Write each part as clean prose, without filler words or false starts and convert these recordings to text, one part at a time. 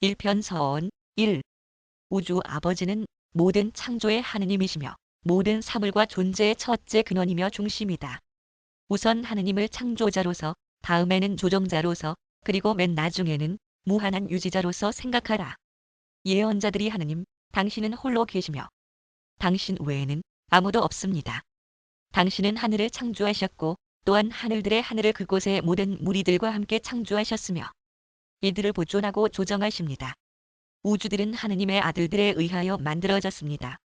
일편서원 1. 우주 아버지는 모든 창조의 하느님이시며 모든 사물과 존재의 첫째 근원이며 중심이다. 우선 하느님을 창조자로서, 다음에는 조정자로서, 그리고 맨 나중에는 무한한 유지자로서 생각하라. 예언자들이 하느님, 당신은 홀로 계시며 당신 외에는 아무도 없습니다. 당신은 하늘을 창조하셨고 또한 하늘들의 하늘을 그곳의 모든 무리들과 함께 창조하셨으며 이들을 보존하고 조정하십니다. 우주들은 하느님의 아들들에 의하여 만들어졌습니다.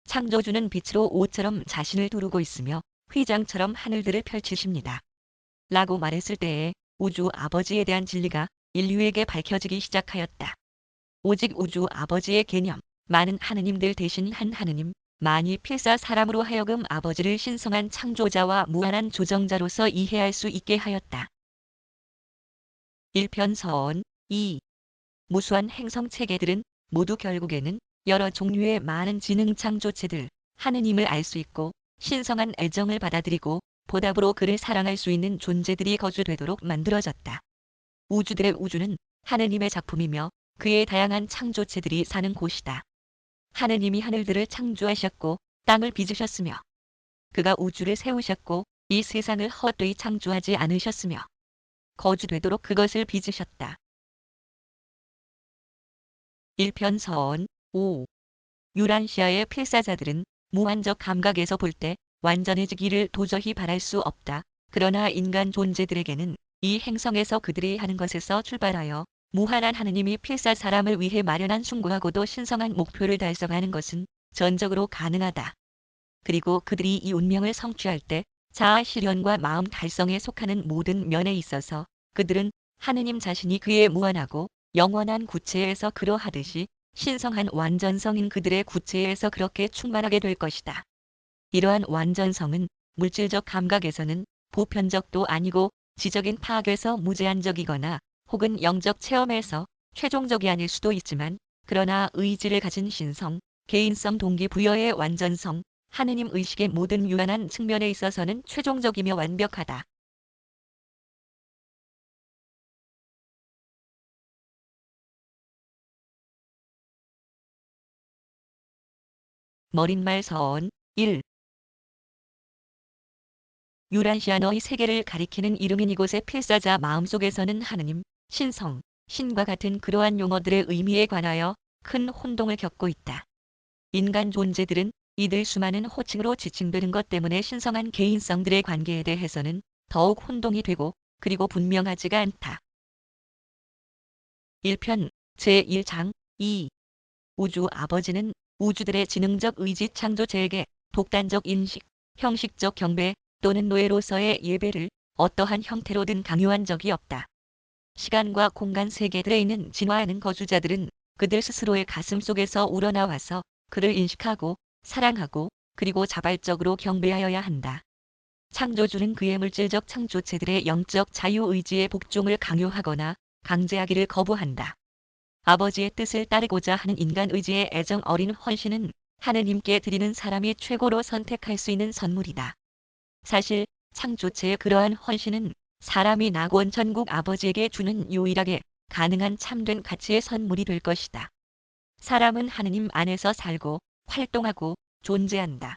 창조주는 빛으로 옷처럼 자신을 두르고 있으며 휘장처럼 하늘들을 펼치십니다. 라고 말했을 때에 우주 아버지에 대한 진리가 인류에게 밝혀지기 시작하였다. 오직 우주 아버지의 개념, 많은 하느님들 대신 한 하느님, 만이 필사 사람으로 하여금 아버지를 신성한 창조자와 무한한 조정자로서 이해할 수 있게 하였다. 1편서원 2. 무수한 행성 체계들은 모두 결국에는 여러 종류의 많은 지능 창조체들, 하느님을 알 수 있고 신성한 애정을 받아들이고 보답으로 그를 사랑할 수 있는 존재들이 거주되도록 만들어졌다. 우주들의 우주는 하느님의 작품이며 그의 다양한 창조체들이 사는 곳이다. 하느님이 하늘들을 창조하셨고 땅을 빚으셨으며 그가 우주를 세우셨고 이 세상을 헛되이 창조하지 않으셨으며 거주되도록 그것을 빚으셨다. 1편서원 5. 유란시아의 필사자들은 무한적 감각에서 볼 때 완전해지기를 도저히 바랄 수 없다. 그러나 인간 존재들에게는 이 행성에서 그들이 하는 것에서 출발하여 무한한 하느님이 필사 사람을 위해 마련한 숭고하고도 신성한 목표를 달성하는 것은 전적으로 가능하다. 그리고 그들이 이 운명을 성취할 때 자아 실현과 마음 달성에 속하는 모든 면에 있어서 그들은 하느님 자신이 그의 무한하고 영원한 구체에서 그러하듯이 신성한 완전성인 그들의 구체에서 그렇게 충만하게 될 것이다. 이러한 완전성은 물질적 감각에서는 보편적도 아니고 지적인 파악에서 무제한적이거나 혹은 영적 체험에서 최종적이 아닐 수도 있지만 그러나 의지를 가진 신성, 개인성 동기부여의 완전성, 하느님 의식의 모든 유한한 측면에 있어서는 최종적이며 완벽하다. 머릿말 서원 1. 유란시아너의 세계를 가리키는 이름인 이곳의 필사자 마음속에서는 하느님, 신성, 신과 같은 그러한 용어들의 의미에 관하여 큰 혼동을 겪고 있다. 인간 존재들은 이들 수많은 호칭으로 지칭되는 것 때문에 신성한 개인성들의 관계에 대해서는 더욱 혼동이 되고 그리고 분명하지가 않다. 1편 제1장 2. 우주 아버지는 우주들의 지능적 의지 창조체에게 독단적 인식, 형식적 경배 또는 노예로서의 예배를 어떠한 형태로든 강요한 적이 없다. 시간과 공간 세계들에 있는 진화하는 거주자들은 그들 스스로의 가슴 속에서 우러나와서 그를 인식하고 사랑하고 그리고 자발적으로 경배하여야 한다. 창조주는 그의 물질적 창조체들의 영적 자유의지의 복종을 강요하거나 강제하기를 거부한다. 아버지의 뜻을 따르고자 하는 인간 의지의 애정 어린 헌신은 하느님께 드리는 사람이 최고로 선택할 수 있는 선물이다. 사실 창조체의 그러한 헌신은 사람이 낙원 전국 아버지에게 주는 유일하게 가능한 참된 가치의 선물이 될 것이다. 사람은 하느님 안에서 살고 활동하고 존재한다.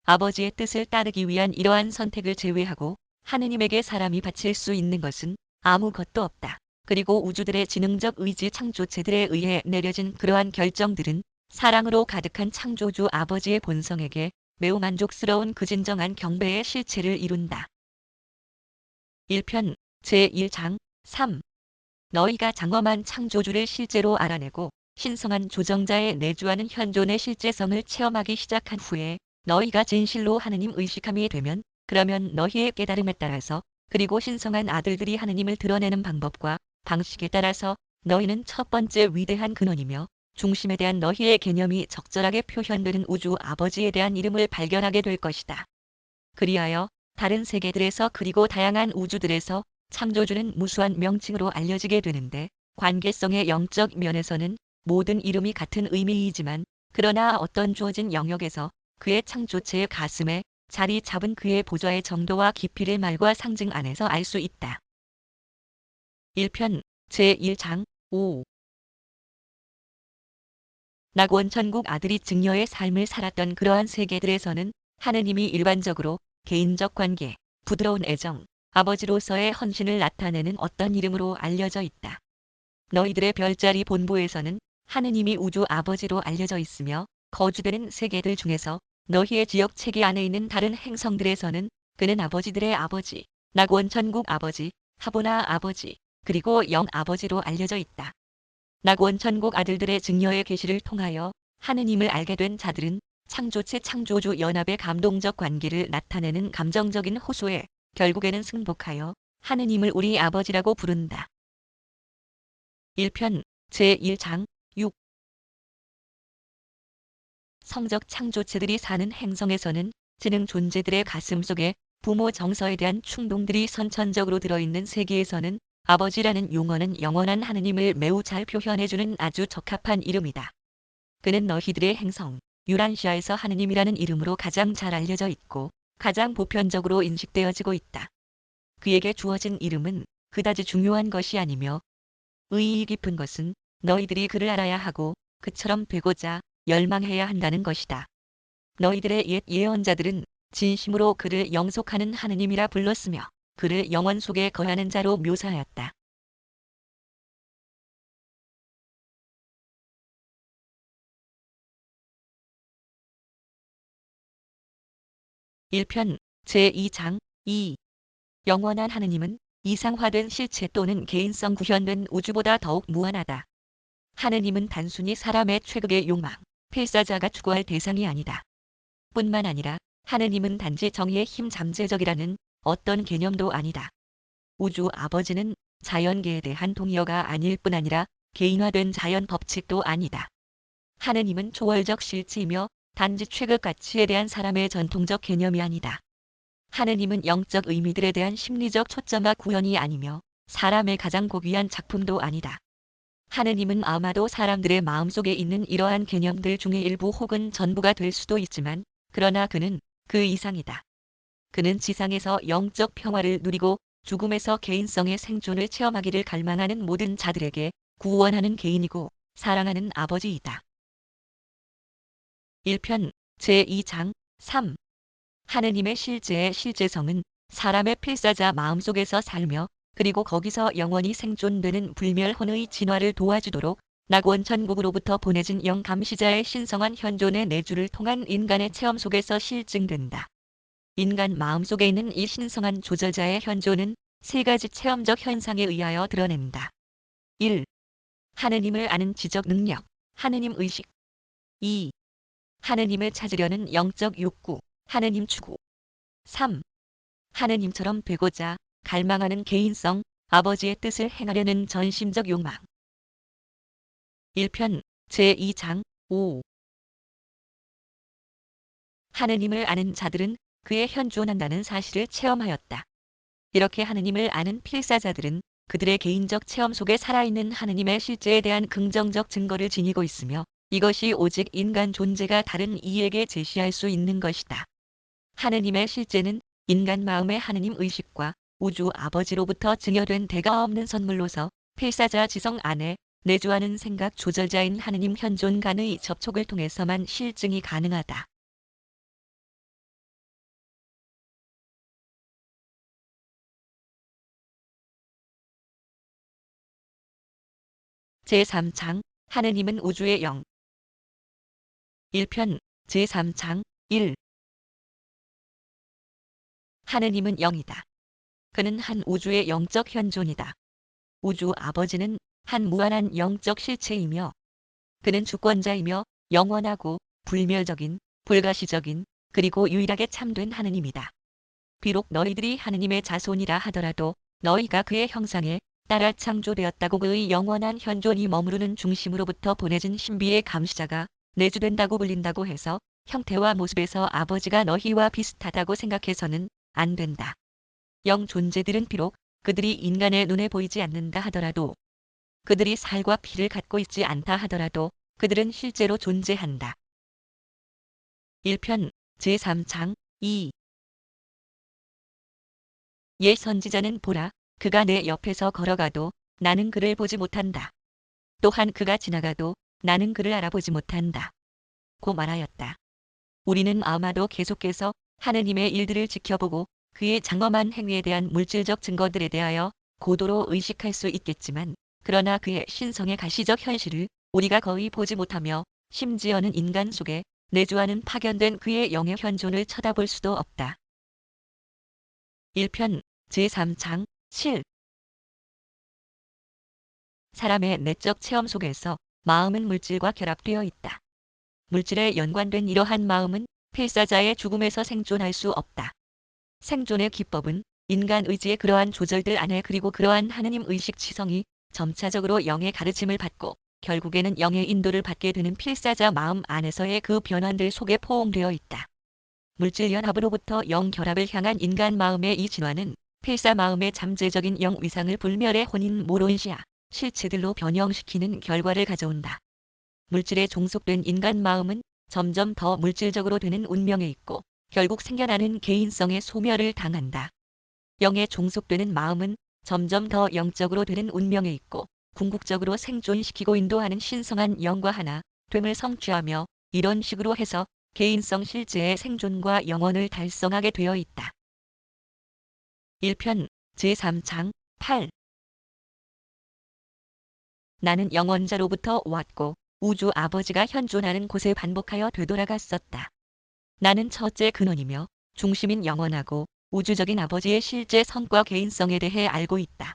아버지의 뜻을 따르기 위한 이러한 선택을 제외하고 하느님에게 사람이 바칠 수 있는 것은 아무것도 없다. 그리고 우주들의 지능적 의지 창조체들에 의해 내려진 그러한 결정들은 사랑으로 가득한 창조주 아버지의 본성에게 매우 만족스러운 그 진정한 경배의 실체를 이룬다. 1편 제1장 3. 너희가 장엄한 창조주를 실제로 알아내고 신성한 조정자의 내주하는 현존의 실제성을 체험하기 시작한 후에 너희가 진실로 하느님 의식함이 되면 그러면 너희의 깨달음에 따라서 그리고 신성한 아들들이 하느님을 드러내는 방법과 방식에 따라서 너희는 첫 번째 위대한 근원이며 중심에 대한 너희의 개념이 적절하게 표현되는 우주 아버지에 대한 이름을 발견하게 될 것이다. 그리하여 다른 세계들에서 그리고 다양한 우주들에서 창조주는 무수한 명칭으로 알려지게 되는데 관계성의 영적 면에서는 모든 이름이 같은 의미이지만 그러나 어떤 주어진 영역에서 그의 창조체의 가슴에 자리 잡은 그의 보좌의 정도와 깊이를 말과 상징 안에서 알 수 있다. 1편 제1장 5. 낙원 천국 아들이 증여의 삶을 살았던 그러한 세계들에서는 하느님이 일반적으로 개인적 관계, 부드러운 애정, 아버지로서의 헌신을 나타내는 어떤 이름으로 알려져 있다. 너희들의 별자리 본부에서는 하느님이 우주 아버지로 알려져 있으며 거주되는 세계들 중에서 너희의 지역 체계 안에 있는 다른 행성들에서는 그는 아버지들의 아버지, 낙원 천국 아버지, 하보나 아버지, 그리고 영 아버지로 알려져 있다. 낙원 천국 아들들의 증여의 계시를 통하여 하느님을 알게 된 자들은 창조체 창조주 연합의 감동적 관계를 나타내는 감정적인 호소에 결국에는 승복하여 하느님을 우리 아버지라고 부른다. 1편 제1장 6 성적 창조체들이 사는 행성에서는 지능 존재들의 가슴 속에 부모 정서에 대한 충동들이 선천적으로 들어있는 세계에서는 아버지라는 용어는 영원한 하느님을 매우 잘 표현해주는 아주 적합한 이름이다. 그는 너희들의 행성, 유란시아에서 하느님이라는 이름으로 가장 잘 알려져 있고 가장 보편적으로 인식되어지고 있다. 그에게 주어진 이름은 그다지 중요한 것이 아니며 의의 깊은 것은 너희들이 그를 알아야 하고 그처럼 되고자 열망해야 한다는 것이다. 너희들의 옛 예언자들은 진심으로 그를 영속하는 하느님이라 불렀으며 그를 영원 속에 거하는 자로 묘사하였다. (1편) 제2장 2 영원한 하느님은 이상화된 실체 또는 개인성 구현된 우주보다 더욱 무한하다. 하느님은 단순히 사람의 최극의 욕망, 필사자가 추구할 대상이 아니다. 뿐만 아니라 하느님은 단지 정의의 힘 잠재적이라는 어떤 개념도 아니다. 우주 아버지는 자연계에 대한 동의어가 아닐 뿐 아니라 개인화된 자연 법칙도 아니다. 하느님은 초월적 실체이며 단지 최고 가치에 대한 사람의 전통적 개념이 아니다. 하느님은 영적 의미들에 대한 심리적 초점화 구현이 아니며 사람의 가장 고귀한 작품도 아니다. 하느님은 아마도 사람들의 마음속에 있는 이러한 개념들 중의 일부 혹은 전부가 될 수도 있지만 그러나 그는 그 이상이다. 그는 지상에서 영적 평화를 누리고 죽음에서 개인성의 생존을 체험하기를 갈망하는 모든 자들에게 구원하는 개인이고 사랑하는 아버지이다. 1편 제2장 3 하느님의 실제의 실제성은 사람의 필사자 마음속에서 살며 그리고 거기서 영원히 생존되는 불멸혼의 진화를 도와주도록 낙원 천국으로부터 보내진 영감시자의 신성한 현존의 내주를 통한 인간의 체험 속에서 실증된다. 인간 마음속에 있는 이 신성한 조절자의 현존은 세 가지 체험적 현상에 의하여 드러낸다. 1. 하느님을 아는 지적 능력, 하느님 의식. 2. 하느님을 찾으려는 영적 욕구, 하느님 추구. 3. 하느님처럼 되고자 갈망하는 개인성, 아버지의 뜻을 행하려는 전심적 욕망. 1편 제2장 5 하느님을 아는 자들은 그의 현존한다는 사실을 체험하였다. 이렇게 하느님을 아는 필사자들은 그들의 개인적 체험 속에 살아있는 하느님의 실제에 대한 긍정적 증거를 지니고 있으며 이것이 오직 인간 존재가 다른 이에게 제시할 수 있는 것이다. 하느님의 실제는 인간 마음의 하느님 의식과 우주 아버지로부터 증여된 대가 없는 선물로서 필사자 지성 안에 내주하는 생각 조절자인 하느님 현존 간의 접촉을 통해서만 실증이 가능하다. 제3장 하느님은 우주의 영 1편 제3장 1 하느님은 영이다. 그는 한 우주의 영적 현존이다. 우주 아버지는 한 무한한 영적 실체이며 그는 주권자이며 영원하고 불멸적인, 불가시적인, 그리고 유일하게 참된 하느님이다. 비록 너희들이 하느님의 자손이라 하더라도 너희가 그의 형상에 따라 창조되었다고 그의 영원한 현존이 머무르는 중심으로부터 보내진 신비의 감시자가 내주된다고 불린다고 해서 형태와 모습에서 아버지가 너희와 비슷하다고 생각해서는 안 된다. 영 존재들은 비록 그들이 인간의 눈에 보이지 않는다 하더라도 그들이 살과 피를 갖고 있지 않다 하더라도 그들은 실제로 존재한다. 1편 제3장 2 옛 선지자는 보라, 그가 내 옆에서 걸어가도 나는 그를 보지 못한다. 또한 그가 지나가도 나는 그를 알아보지 못한다. 고 말하였다. 우리는 아마도 계속해서 하느님의 일들을 지켜보고 그의 장엄한 행위에 대한 물질적 증거들에 대하여 고도로 의식할 수 있겠지만, 그러나 그의 신성의 가시적 현실을 우리가 거의 보지 못하며 심지어는 인간 속에 내주하는 파견된 그의 영의 현존을 쳐다볼 수도 없다. 1편 제3장 7. 사람의 내적 체험 속에서 마음은 물질과 결합되어 있다. 물질에 연관된 이러한 마음은 필사자의 죽음에서 생존할 수 없다. 생존의 기법은 인간 의지의 그러한 조절들 안에, 그리고 그러한 하느님 의식 지성이 점차적으로 영의 가르침을 받고 결국에는 영의 인도를 받게 되는 필사자 마음 안에서의 그 변환들 속에 포옹되어 있다. 물질 연합으로부터 영 결합을 향한 인간 마음의 이 진화는 필사 마음의 잠재적인 영 위상을 불멸의 혼인 모론시아 실체들로 변형시키는 결과를 가져온다. 물질에 종속된 인간 마음은 점점 더 물질적으로 되는 운명에 있고 결국 생겨나는 개인성의 소멸을 당한다. 영에 종속되는 마음은 점점 더 영적으로 되는 운명에 있고 궁극적으로 생존시키고 인도하는 신성한 영과 하나 됨을 성취하며, 이런 식으로 해서 개인성 실제의 생존과 영원을 달성하게 되어 있다. 1편 제3장 8. 나는 영원자로부터 왔고 우주 아버지가 현존하는 곳에 반복하여 되돌아갔었다. 나는 첫째 근원이며 중심인 영원하고 우주적인 아버지의 실제 성과 개인성에 대해 알고 있다.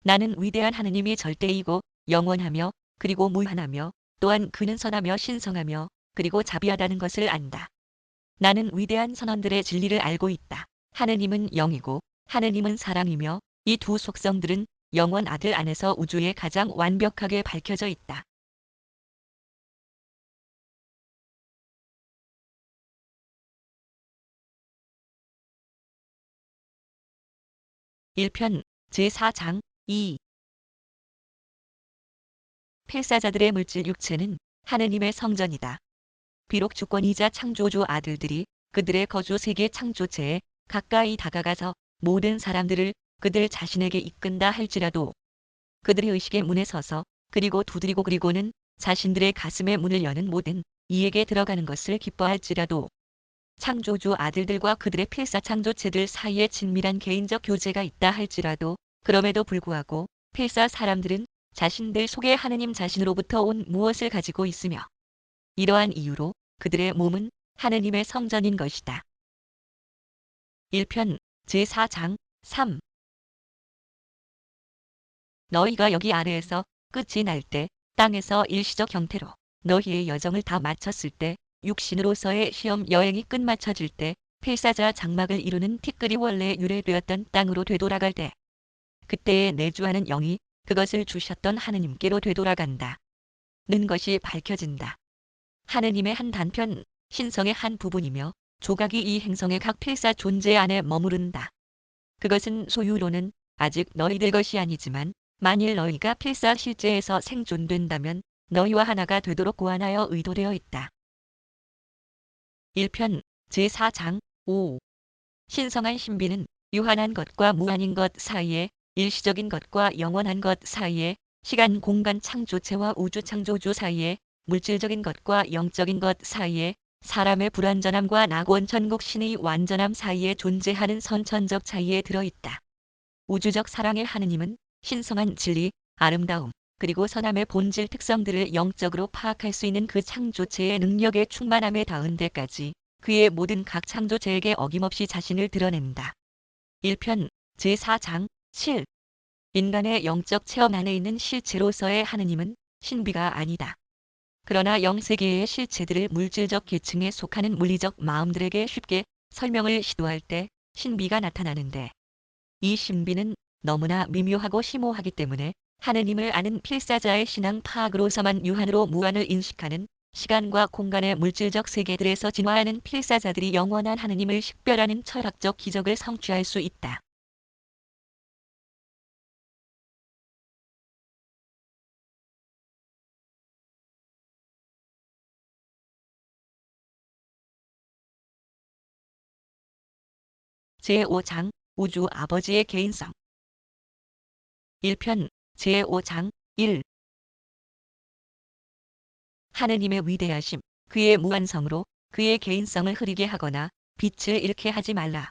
나는 위대한 하느님이 절대이고 영원하며 그리고 무한하며, 또한 그는 선하며 신성하며 그리고 자비하다는 것을 안다. 나는 위대한 선언들의 진리를 알고 있다. 하느님은 영이고 하느님은 사랑이며 이 두 속성들은 영원 아들 안에서 우주에 가장 완벽하게 밝혀져 있다. 1편 제4장 2. 필사자들의 물질 육체는 하느님의 성전이다. 비록 주권이자 창조주 아들들이 그들의 거주 세계 창조체에 가까이 다가가서 모든 사람들을 그들 자신에게 이끈다 할지라도, 그들의 의식의 문에 서서 그리고 두드리고 그리고는 자신들의 가슴의 문을 여는 모든 이에게 들어가는 것을 기뻐할지라도, 창조주 아들들과 그들의 필사 창조체들 사이에 친밀한 개인적 교제가 있다 할지라도, 그럼에도 불구하고 필사 사람들은 자신들 속에 하느님 자신으로부터 온 무엇을 가지고 있으며, 이러한 이유로 그들의 몸은 하느님의 성전인 것이다. 1편 제4장 3. 너희가 여기 아래에서 끝이 날 때, 땅에서 일시적 형태로 너희의 여정을 다 마쳤을 때, 육신으로서의 시험 여행이 끝마쳐질 때, 필사자 장막을 이루는 티끌이 원래 유래되었던 땅으로 되돌아갈 때, 그때에 내주하는 영이 그것을 주셨던 하느님께로 되돌아간다. 는 것이 밝혀진다. 하느님의 한 단편, 신성의 한 부분이며 조각이 이 행성의 각 필사 존재 안에 머무른다. 그것은 소유로는 아직 너희들 것이 아니지만, 만일 너희가 필사 실제에서 생존된다면 너희와 하나가 되도록 고안하여 의도되어 있다. 1편 제4장 5. 신성한 신비는 유한한 것과 무한인 것 사이에, 일시적인 것과 영원한 것 사이에, 시간 공간 창조체와 우주 창조주 사이에, 물질적인 것과 영적인 것 사이에, 사람의 불완전함과 낙원 천국 신의 완전함 사이에 존재하는 선천적 차이에 들어있다. 우주적 사랑의 하느님은 신성한 진리, 아름다움, 그리고 선함의 본질 특성들을 영적으로 파악할 수 있는 그 창조체의 능력의 충만함에 닿은 데까지 그의 모든 각 창조체에게 어김없이 자신을 드러낸다. 1편 제4장 7. 인간의 영적 체험 안에 있는 실체로서의 하느님은 신비가 아니다. 그러나 영세계의 실체들을 물질적 계층에 속하는 물리적 마음들에게 쉽게 설명을 시도할 때 신비가 나타나는데, 이 신비는 너무나 미묘하고 심오하기 때문에 하느님을 아는 필사자의 신앙 파악으로서만 유한으로 무한을 인식하는, 시간과 공간의 물질적 세계들에서 진화하는 필사자들이 영원한 하느님을 식별하는 철학적 기적을 성취할 수 있다. 제5장 우주 아버지의 개인성. 1편 제5장 1. 하느님의 위대하심, 그의 무한성으로 그의 개인성을 흐리게 하거나 빛을 잃게 하지 말라.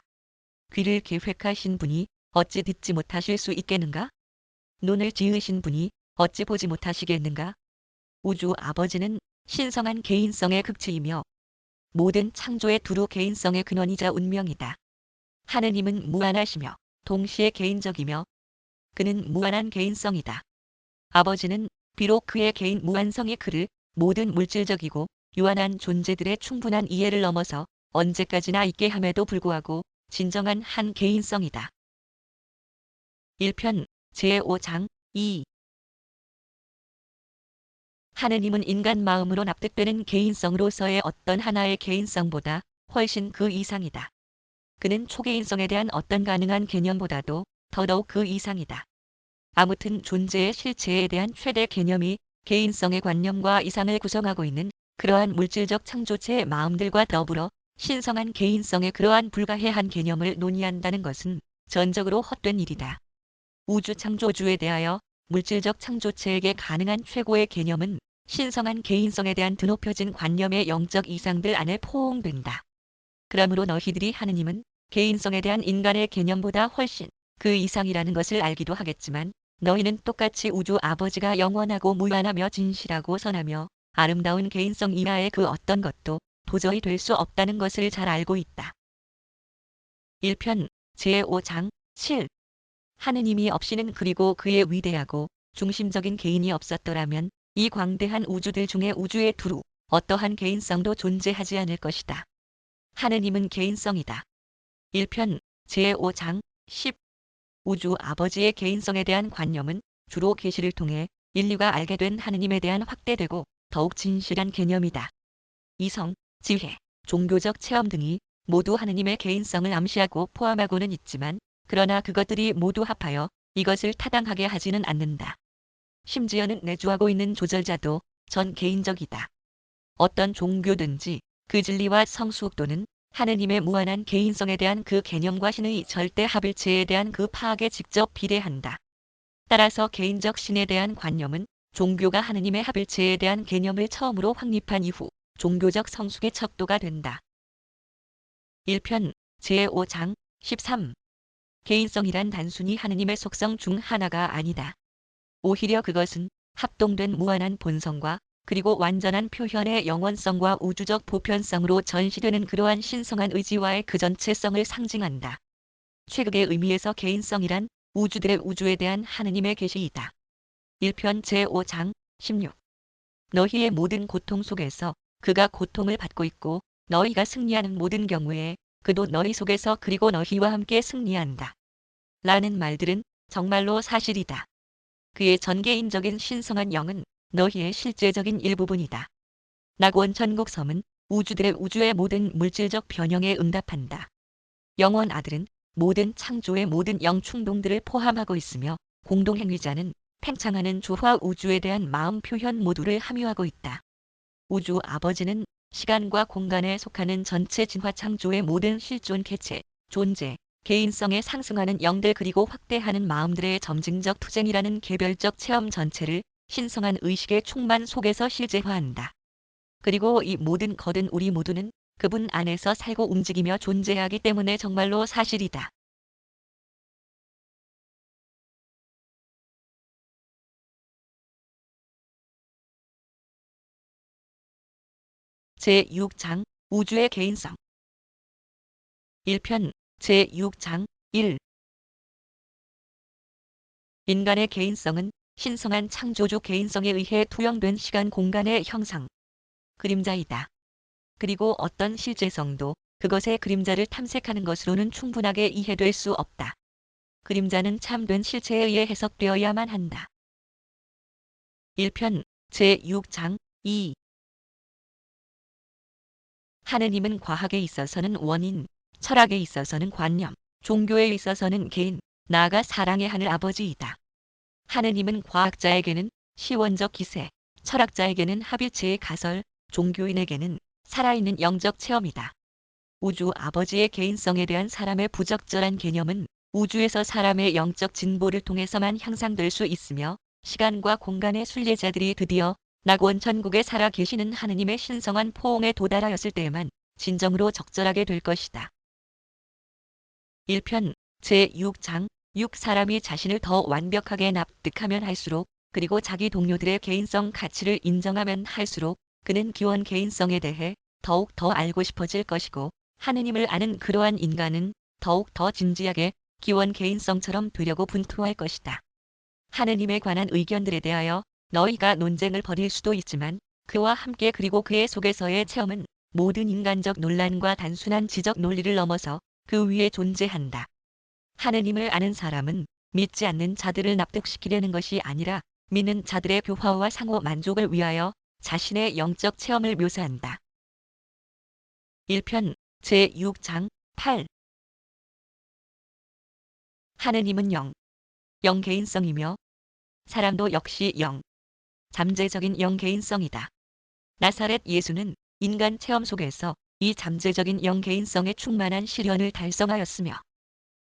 귀를 계획하신 분이 어찌 듣지 못하실 수 있겠는가? 눈을 지으신 분이 어찌 보지 못하시겠는가? 우주 아버지는 신성한 개인성의 극치이며 모든 창조의 두루 개인성의 근원이자 운명이다. 하느님은 무한하시며 동시에 개인적이며 그는 무한한 개인성이다. 아버지는 비록 그의 개인 무한성이 그를 모든 물질적이고 유한한 존재들의 충분한 이해를 넘어서 언제까지나 있게 함에도 불구하고 진정한 한 개인성이다. 1편 제5장 2 하느님은 인간 마음으로 납득되는 개인성으로서의 어떤 하나의 개인성보다 훨씬 그 이상이다. 그는 초개인성에 대한 어떤 가능한 개념보다도 더더욱 그 이상이다. 아무튼 존재의 실체에 대한 최대 개념이 개인성의 관념과 이상을 구성하고 있는 그러한 물질적 창조체의 마음들과 더불어 신성한 개인성의 그러한 불가해한 개념을 논의한다는 것은 전적으로 헛된 일이다. 우주 창조주에 대하여 물질적 창조체에게 가능한 최고의 개념은 신성한 개인성에 대한 드높여진 관념의 영적 이상들 안에 포옹된다. 그러므로 너희들이 하느님은 개인성에 대한 인간의 개념보다 훨씬 그 이상이라는 것을 알기도 하겠지만 너희는 똑같이 우주 아버지가 영원하고 무한하며 진실하고 선하며 아름다운 개인성 이하의 그 어떤 것도 도저히 될 수 없다는 것을 잘 알고 있다. 1편 제5장 7 하느님이 없이는 그리고 그의 위대하고 중심적인 개인이 없었더라면 이 광대한 우주들 중에 우주의 두루 어떠한 개인성도 존재하지 않을 것이다. 하느님은 개인성이다. 1편 제5장 10 우주 아버지의 개인성에 대한 관념은 주로 계시를 통해 인류가 알게 된 하느님에 대한 확대되고 더욱 진실한 개념이다. 이성, 지혜, 종교적 체험 등이 모두 하느님의 개인성을 암시하고 포함하고는 있지만 그러나 그것들이 모두 합하여 이것을 타당하게 하지는 않는다. 심지어는 내주하고 있는 조절자도 전 개인적이다. 어떤 종교든지 그 진리와 성숙도는 하느님의 무한한 개인성에 대한 그 개념과 신의 절대 합일체에 대한 그 파악에 직접 비례한다. 따라서 개인적 신에 대한 관념은 종교가 하느님의 합일체에 대한 개념을 처음으로 확립한 이후 종교적 성숙의 척도가 된다. 1편 제5장 13 개인성이란 단순히 하느님의 속성 중 하나가 아니다. 오히려 그것은 합동된 무한한 본성과 그리고 완전한 표현의 영원성과 우주적 보편성으로 전시되는 그러한 신성한 의지와의 그 전체성을 상징한다. 최극의 의미에서 개인성이란 우주들의 우주에 대한 하느님의 계시이다. 1편 제5장 16 너희의 모든 고통 속에서 그가 고통을 받고 있고 너희가 승리하는 모든 경우에 그도 너희 속에서 그리고 너희와 함께 승리한다. 라는 말들은 정말로 사실이다. 그의 전개인적인 신성한 영은 너희의 실제적인 일부분이다. 낙원 전곡섬은 우주들의 우주의 모든 물질적 변형에 응답한다. 영원 아들은 모든 창조의 모든 영충동들을 포함하고 있으며 공동행위자는 팽창하는 조화 우주에 대한 마음 표현 모두를 함유하고 있다. 우주 아버지는 시간과 공간에 속하는 전체 진화 창조의 모든 실존 개체, 존재, 개인성에 상승하는 영들 그리고 확대하는 마음들의 점증적 투쟁이라는 개별적 체험 전체를 신성한 의식의 충만 속에서 실제화한다. 그리고 이 모든 것은 우리 모두는 그분 안에서 살고 움직이며 존재하기 때문에 정말로 사실이다. 제6장 우주의 개인성 1편 제6장 1 인간의 개인성은 신성한 창조주 개인성에 의해 투영된 시간 공간의 형상, 그림자이다. 그리고 어떤 실제성도 그것의 그림자를 탐색하는 것으로는 충분하게 이해될 수 없다. 그림자는 참된 실체에 의해 해석되어야만 한다. 1편 제6장 2 하느님은 과학에 있어서는 원인, 철학에 있어서는 관념, 종교에 있어서는 개인, 나아가 사랑의 하늘 아버지이다. 하느님은 과학자에게는 시원적 기세, 철학자에게는 합일체의 가설, 종교인에게는 살아있는 영적 체험이다. 우주 아버지의 개인성에 대한 사람의 부적절한 개념은 우주에서 사람의 영적 진보를 통해서만 향상될 수 있으며 시간과 공간의 순례자들이 드디어 낙원 천국에 살아 계시는 하느님의 신성한 포옹에 도달하였을 때에만 진정으로 적절하게 될 것이다. 1편 제6장 6 사람이 자신을 더 완벽하게 납득하면 할수록 그리고 자기 동료들의 개인성 가치를 인정하면 할수록 그는 기원 개인성에 대해 더욱 더 알고 싶어질 것이고 하느님을 아는 그러한 인간은 더욱 더 진지하게 기원 개인성처럼 되려고 분투할 것이다. 하느님에 관한 의견들에 대하여 너희가 논쟁을 벌일 수도 있지만 그와 함께 그리고 그의 속에서의 체험은 모든 인간적 논란과 단순한 지적 논리를 넘어서 그 위에 존재한다. 하느님을 아는 사람은 믿지 않는 자들을 납득시키려는 것이 아니라 믿는 자들의 교화와 상호 만족을 위하여 자신의 영적 체험을 묘사한다. 1편 제6장 8 하느님은 영 개인성이며 사람도 역시 잠재적인 영 개인성이다. 나사렛 예수는 인간 체험 속에서 이 잠재적인 영 개인성의 충만한 실현을 달성하였으며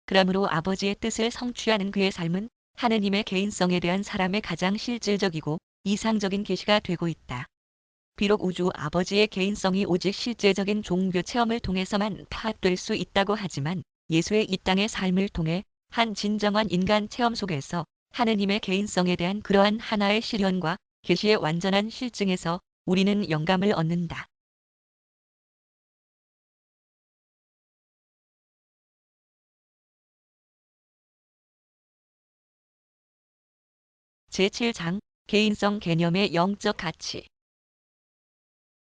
그러므로 아버지의 뜻을 성취하는 그의 삶은 하느님의 개인성에 대한 사람의 가장 실질적이고 이상적인 계시가 되고 있다. 비록 우주 아버지의 개인성이 오직 실제적인 종교 체험을 통해서만 파악될 수 있다고 하지만 예수의 이 땅의 삶을 통해 한 진정한 인간 체험 속에서 하느님의 개인성에 대한 그러한 하나의 실현과 계시의 완전한 실증에서 우리는 영감을 얻는다. 제7장 개인성 개념의 영적 가치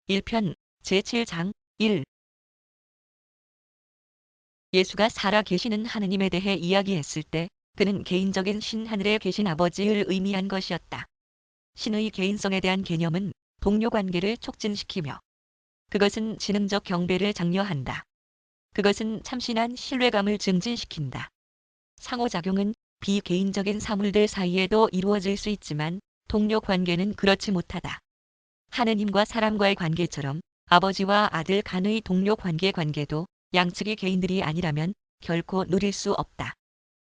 1편 제7장 1 예수가 살아 계시는 하느님에 대해 이야기했을 때 그는 개인적인 신 하늘에 계신 아버지를 의미한 것이었다. 신의 개인성에 대한 개념은 동료 관계를 촉진시키며 그것은 지능적 경배를 장려한다. 그것은 참신한 신뢰감을 증진시킨다. 상호작용은 비개인적인 사물들 사이에도 이루어질 수 있지만 동료 관계는 그렇지 못하다. 하느님과 사람과의 관계처럼 아버지와 아들 간의 동료 관계도 양측의 개인들이 아니라면 결코 누릴 수 없다.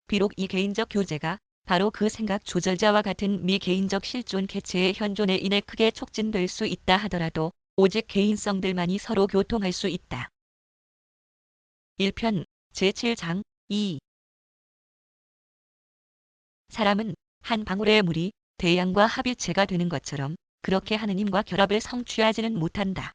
비록 이 개인적 교제가 바로 그 생각 조절자와 같은 미개인적 실존 개체의 현존에 인해 크게 촉진될 수 있다 하더라도 오직 개인성들만이 서로 교통할 수 있다. 1편 제7장 2 사람은 한 방울의 물이 대양과 합일체가 되는 것처럼 그렇게 하느님과 결합을 성취하지는 못한다.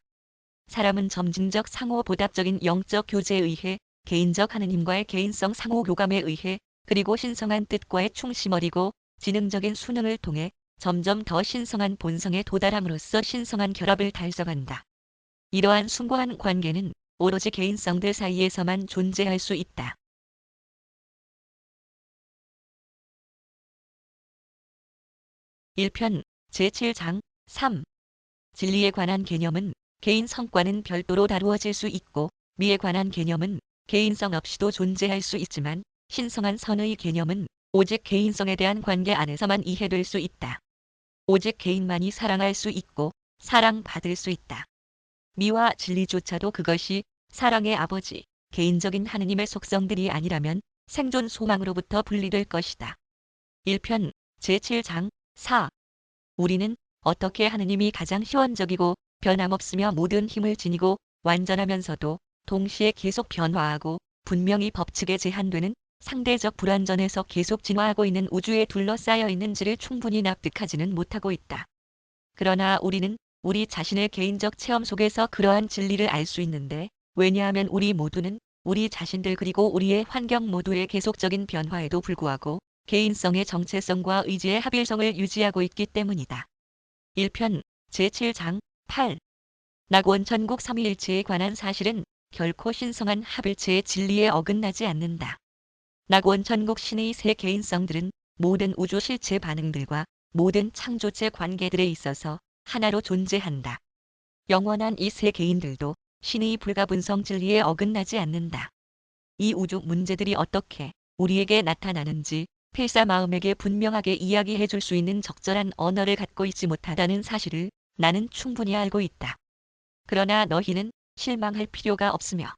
사람은 점진적 상호보답적인 영적 교제에 의해 개인적 하느님과의 개인성 상호교감에 의해 그리고 신성한 뜻과의 충심어리고 지능적인 수능을 통해 점점 더 신성한 본성에 도달함으로써 신성한 결합을 달성한다. 이러한 숭고한 관계는 오로지 개인성들 사이에서만 존재할 수 있다. 1편 제7장 3 진리에 관한 개념은 개인 성과는 별도로 다루어질 수 있고 미에 관한 개념은 개인성 없이도 존재할 수 있지만 신성한 선의 개념은 오직 개인성에 대한 관계 안에서만 이해될 수 있다. 오직 개인만이 사랑할 수 있고 사랑받을 수 있다. 미와 진리조차도 그것이 사랑의 아버지, 개인적인 하느님의 속성들이 아니라면 생존 소망으로부터 분리될 것이다. 1편 제7장 4 우리는 어떻게 하느님이 가장 희원적이고 변함없으며 모든 힘을 지니고 완전하면서도 동시에 계속 변화하고 분명히 법칙에 제한되는 상대적 불완전에서 계속 진화하고 있는 우주에 둘러싸여 있는지를 충분히 납득하지는 못하고 있다. 그러나 우리는 우리 자신의 개인적 체험 속에서 그러한 진리를 알 수 있는데 왜냐하면 우리 모두는 우리 자신들 그리고 우리의 환경 모두의 계속적인 변화에도 불구하고 개인성의 정체성과 의지의 합일성을 유지하고 있기 때문이다. 1편 제7장 8 낙원 천국 삼위일체에 관한 사실은 결코 신성한 합일체의 진리에 어긋나지 않는다. 낙원 천국 신의 세 개인성들은 모든 우주 실체 반응들과 모든 창조체 관계들에 있어서 하나로 존재한다. 영원한 이 세 개인들도 신의 불가분성 진리에 어긋나지 않는다. 이 우주 문제들이 어떻게 우리에게 나타나는지 필사 마음에게 분명하게 이야기해 줄 수 있는 적절한 언어를 갖고 있지 못하다는 사실을 나는 충분히 알고 있다. 그러나 너희는 실망할 필요가 없으며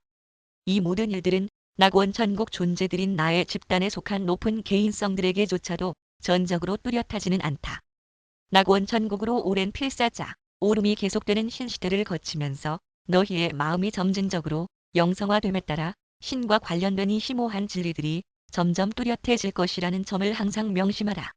이 모든 일들은 낙원 천국 존재들인 나의 집단에 속한 높은 개인성들에게조차도 전적으로 뚜렷하지는 않다. 낙원 전국으로 오랜 필사자, 오름이 계속되는 신시대를 거치면서 너희의 마음이 점진적으로 영성화됨에 따라 신과 관련된 이 심오한 진리들이 점점 뚜렷해질 것이라는 점을 항상 명심하라.